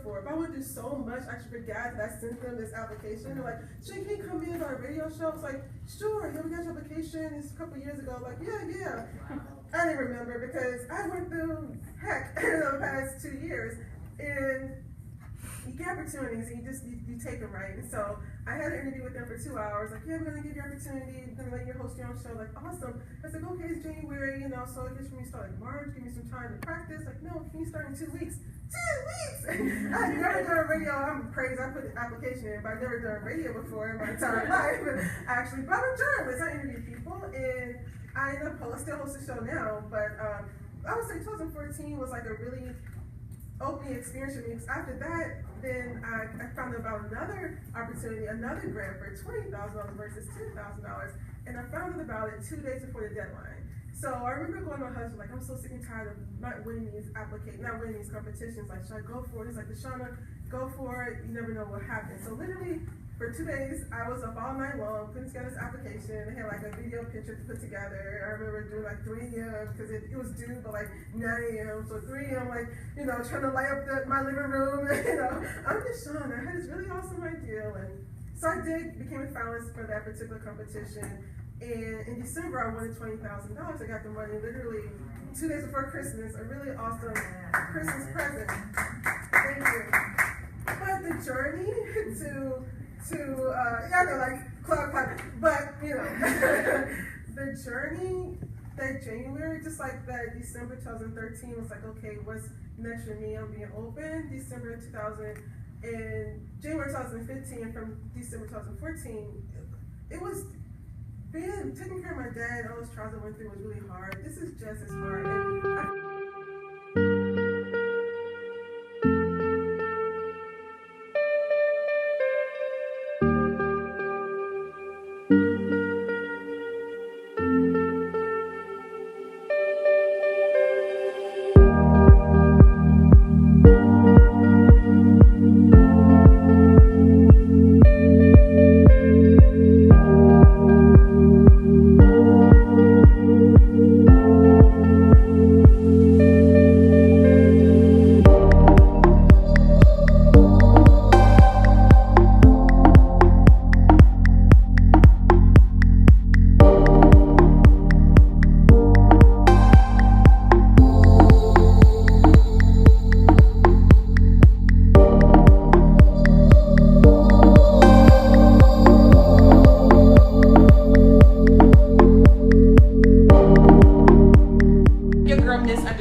before, but I went through so much, I actually forgot that I sent them this application. They're like, Jay, can you come in on a radio show? I was like, sure, yeah, we got your application. It's a couple years ago. Like, yeah. I didn't remember because I went through heck in the past 2 years, and you get opportunities and you take them, right? And so I had an interview with them for 2 hours, like, yeah, we're gonna give you an opportunity, we're gonna let you host your own show, like, awesome. I was like, okay, it's January, so I guess for me to start in March, give me some time to practice. Like, no, can you start in 2 weeks? 2 weeks! I've never done radio, I'm crazy, I put the application in, but I've never done radio before in my entire life, actually. But I'm a journalist, I interview people, and I still host a show now, but I would say 2014 was like a really opening experience for me, because after that, then I found out about another opportunity, another grant for $20,000 versus $10,000, and I found out about it 2 days before the deadline. So I remember going to my husband, like, I'm so sick and tired of not winning these competitions. Like, should I go for it? He's like, Deshauna, go for it. You never know what happens. So literally, for 2 days, I was up all night long putting together this application. They had like a video picture to put together. I remember doing like 3 a.m. because it was due by like 9 a.m. So 3 a.m. like, trying to light up my living room. I'm Deshauna. I had this really awesome idea. And so I became a finalist for that particular competition. And in December, I won $20,000. I got the money literally 2 days before Christmas. A really awesome Christmas present. Thank you. But the journey but the journey that January, just like that December 2013 was like, okay, what's next for me? I'm being open. December 2000 and January 2015, from December 2014, it was taking care of my dad. All those trials I went through was really hard. This is just as hard.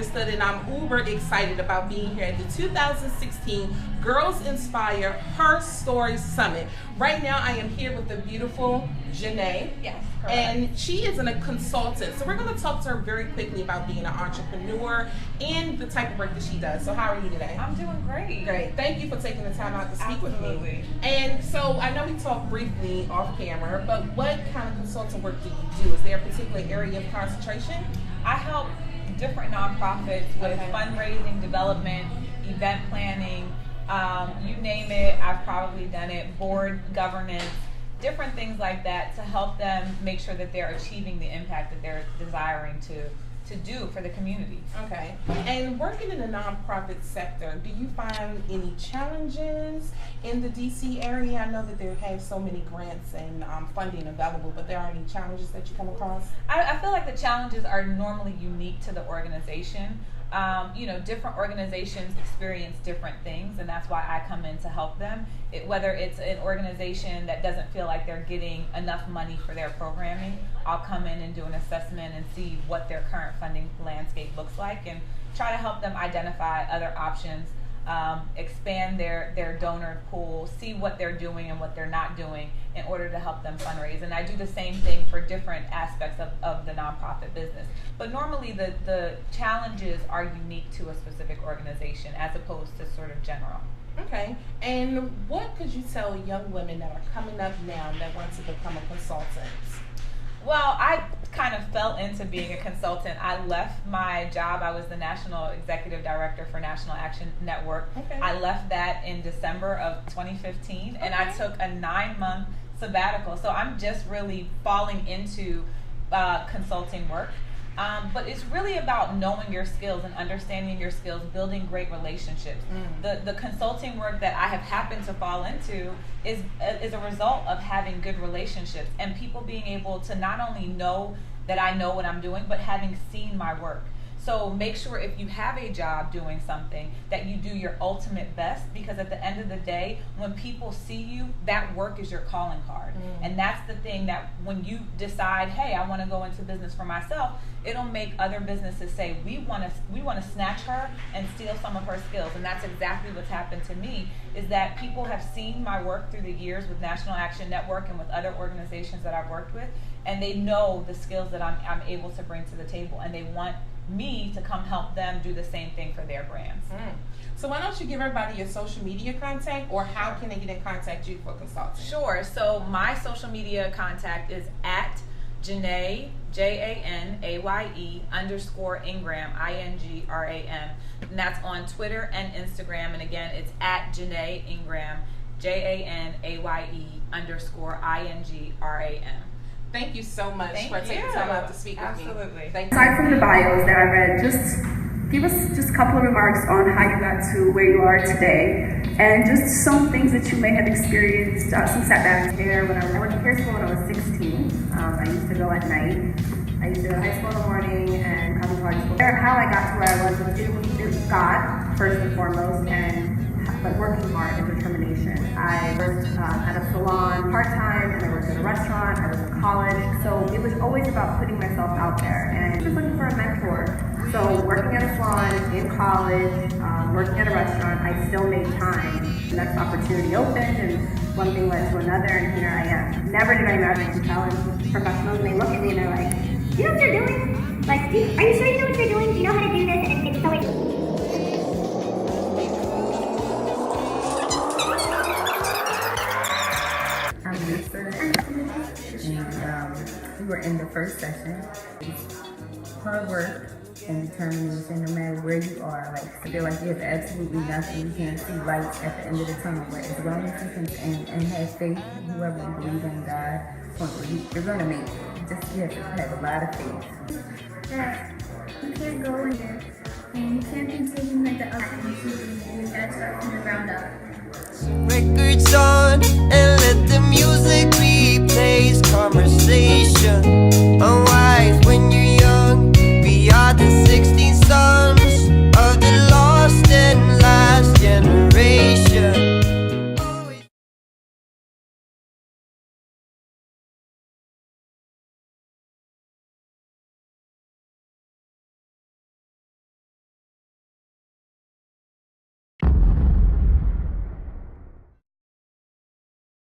UndaStood, and I'm uber excited about being here at the 2016 Girls Inspire HerStory Summit. Right now I am here with the beautiful Janae. Yes, correct. And she is a consultant. So we're going to talk to her very quickly about being an entrepreneur and the type of work that she does. So how are you today? I'm doing great. Great. Thank you for taking the time out to speak Absolutely. with me. And so I know we talked briefly off camera, but what kind of consulting work do you do? Is there a particular area of concentration? I help different nonprofits with fundraising, development, event planning, you name it, I've probably done it, board governance, different things like that to help them make sure that they're achieving the impact that they're desiring to do for the community. Okay. And working in the nonprofit sector, do you find any challenges in the DC area? I know that there have so many grants and funding available, but there are any challenges that you come across? I feel like the challenges are normally unique to the organization. Different organizations experience different things, and that's why I come in to help them. Whether it's an organization that doesn't feel like they're getting enough money for their programming, I'll come in and do an assessment and see what their current funding landscape looks like and try to help them identify other options, expand their donor pool, see what they're doing and what they're not doing in order to help them fundraise. And I do the same thing for different aspects of the nonprofit business. But normally the challenges are unique to a specific organization as opposed to sort of general. Okay. And what could you tell young women that are coming up now that want to become a consultant? Well, I kind of fell into being a consultant. I left my job. I was the National Executive Director for National Action Network. Okay. I left that in December of 2015, and I took a 9-month sabbatical. So I'm just really falling into consulting work. But it's really about knowing your skills and understanding your skills, building great relationships. The consulting work that I have happened to fall into is a result of having good relationships and people being able to not only know that I know what I'm doing, but having seen my work. So make sure if you have a job doing something that you do your ultimate best, because at the end of the day, when people see you, that work is your calling card. And that's the thing that when you decide, hey, I want to go into business for myself, it'll make other businesses say, we want to snatch her and steal some of her skills. And that's exactly what's happened to me, is that people have seen my work through the years with National Action Network and with other organizations that I've worked with, and they know the skills that I'm able to bring to the table, and they want me to come help them do the same thing for their brands. So why don't you give everybody your social media contact, or how can they get in contact you for consulting? Sure. So my social media contact is at Janae, JANAYE _ Ingram, INGRAM. And that's on Twitter and Instagram. And again, it's at Janae Ingram, JANAYE _ INGRAM. Thank you so much for taking time out to speak with me. Absolutely. Thank you. Aside from the bios that I read, just give us just a couple of remarks on how you got to where you are today, and just some things that you may have experienced, some setbacks there. When I went to hair school when I was 16, I used to go at night. I used to go to high school in the morning and come to high school. How I got to where I was with God, first and foremost, but working hard and determination. I worked at a salon part-time, and I worked at a restaurant, I was in college, so it was always about putting myself out there, and just looking for a mentor. So working at a salon, in college, working at a restaurant, I still made time. The next opportunity opened, and one thing led to another, and here I am. Never did I imagine telling professionals, and they look at me and they're like, "Do you know what you're doing? Like, are you sure you know what you're doing? Do you know how to do this?" And it's so easy. I'm UndaStood, and we were in the first session. Hard work and determination, no matter where you are. Like, I feel like there's absolutely nothing. You can't see lights at the end of the tunnel, but as long as you can and have faith, whoever you believe in, God, you're gonna make it. Just you have to have a lot of faith. That you can't go in there and you can't continue like the ups and downs. You gotta start from the ground up. Records on and let the music